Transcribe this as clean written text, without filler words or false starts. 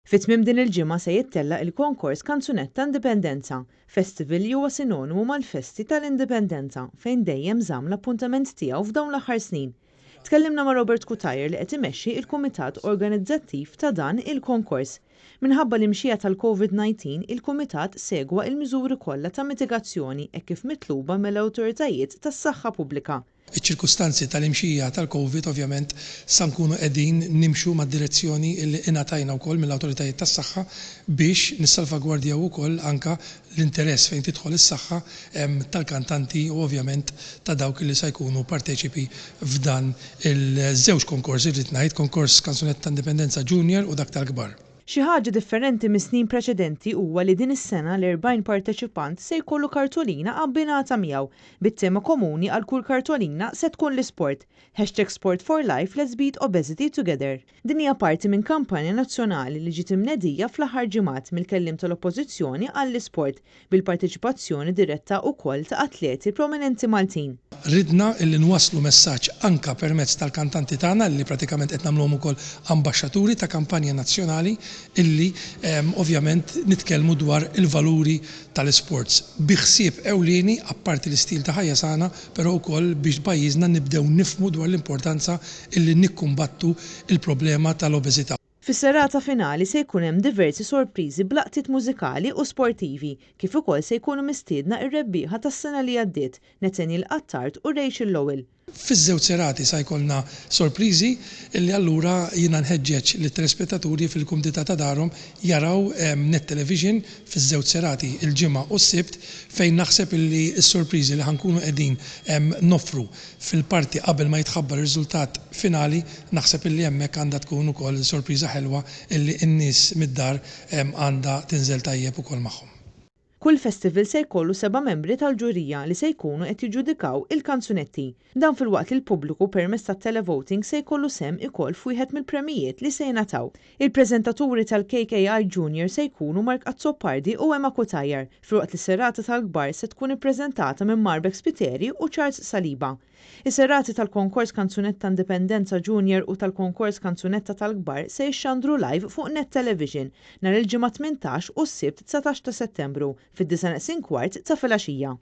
Fit-tmiem din il-ġimgħa se jittella il-konkors Kanzunetta Indipendenza, festival li huwa sinonimu mal-Festi tal-Indipendenza fejn dejjem żamm l-appuntament tiegħu f'dawn l-aħħar snin. Tkellimna ma' Robert Kutajer li qed imexxi l-kumitat organizzattiv ta' dan il-konkors. Minħabba l-imxija tal-COVID-19, il-kumitat segwa l-miżuri kollha ta' mitigazzjoni hekk kif mitluba mill-awtoritajiet tas-saħħa pubblika. Iċ-ċirkustanzi tal-imxija tal-Covid ovvjament sa nkunu qegħdin nimxu mad-direzzjoni li ingħatajna wkoll mill-awtoritajiet tas-saħħa biex nissalvagwardjaw ukoll anke l-interess fejn tidħol is-saħħa tal-kantanti u ovvjament ta' dawk li se jkunu parteċipi f'dan il-żewġ konkorsi rrid ngħid, konkors Kanzunetta Indipendenza Junior u dak tal-kbar. Xi ħaġa differenti mis-snin preċedenti huwa li din is-sena l-40 parteċipant se jkollu kartolina abbinata miegħu bit-tema komuni għal kull kartolina se tkun l-isport. #Sport for Life Let's Beat Obesity Together. Din hija parti minn kampanja nazzjonali li ġiet imnedija fl-aħħar ġimgħat mill-kelliem tal-Oppożizzjoni għall-isport bil-parteċipazzjoni diretta wkoll ta' atleti prominenti Maltin. Ridna illi nwasslu messaġġ anke permezz tal-kantanti tagħna li pratikament qed nagħmluhom ukoll ambaxxaturi ta' kampanja nazzjonali illi ovvjament nitkellmu dwar il-valuri tal-sports. Biħsieb ewlieni apparti l-istil ta' ħajja sana, però wkoll biex pajjiżna nibdew nifhmu dwar l-importanza illi nikkumbattu il-problema tal-obeżità. Fis-serata finali se jkun hemm diversi sorpriżi blaqtiet mużikali u sportivi, kif ukoll se jkunu mistiedna ir-rebbieħa tas-sena li għaddiet, Nathaniel Attard u Rachel Lowell. Fiż-żewġ serati se jkollna sorpriżi illi allura jiena nħeġġeġ lit-telespettaturi fil-kumdità ta' darhom jaraw net television fiż-żewġ serati il-ġimgħa u s-sibt fejn naħseb illi s-sorpriżi li ħankunu qegħdin noffru fil-parti qabel ma jitħabbar ir-riżultat finali naħseb illi hemmhekk għandha tkun ukoll sorpriża ħelwa illi n-nies mid-dar għandha tinżel tajjeb ukoll magħhom. Kull festival se jkollu 7 membri tal-ġurija li se jkunu qed jiġġudikaw il-kanzunetti. Dan filwaqt il-pubbliku permezz tat-televoting se jkollu sem ikoll f'wieħed mill-premijiet li se jingħataw. Il-preżentaturi tal-KKI Junior se jkunu Mark Azzopardi u Emma Kutajer, filwaqt li s-serata tal-kbar se tkun ippreżentata minn Marbek Spiteri u Charles Saliba. Is-serati tal-konkors Kanzunetta Indipendenza Junior u tal-konkors Kanzunetta tal-kbar se jixxandru live fuq Net Television nhar il-ġimgħa 18 u s-sibt 19 ta' Settembru fid-9:15 ta' filgħaxija.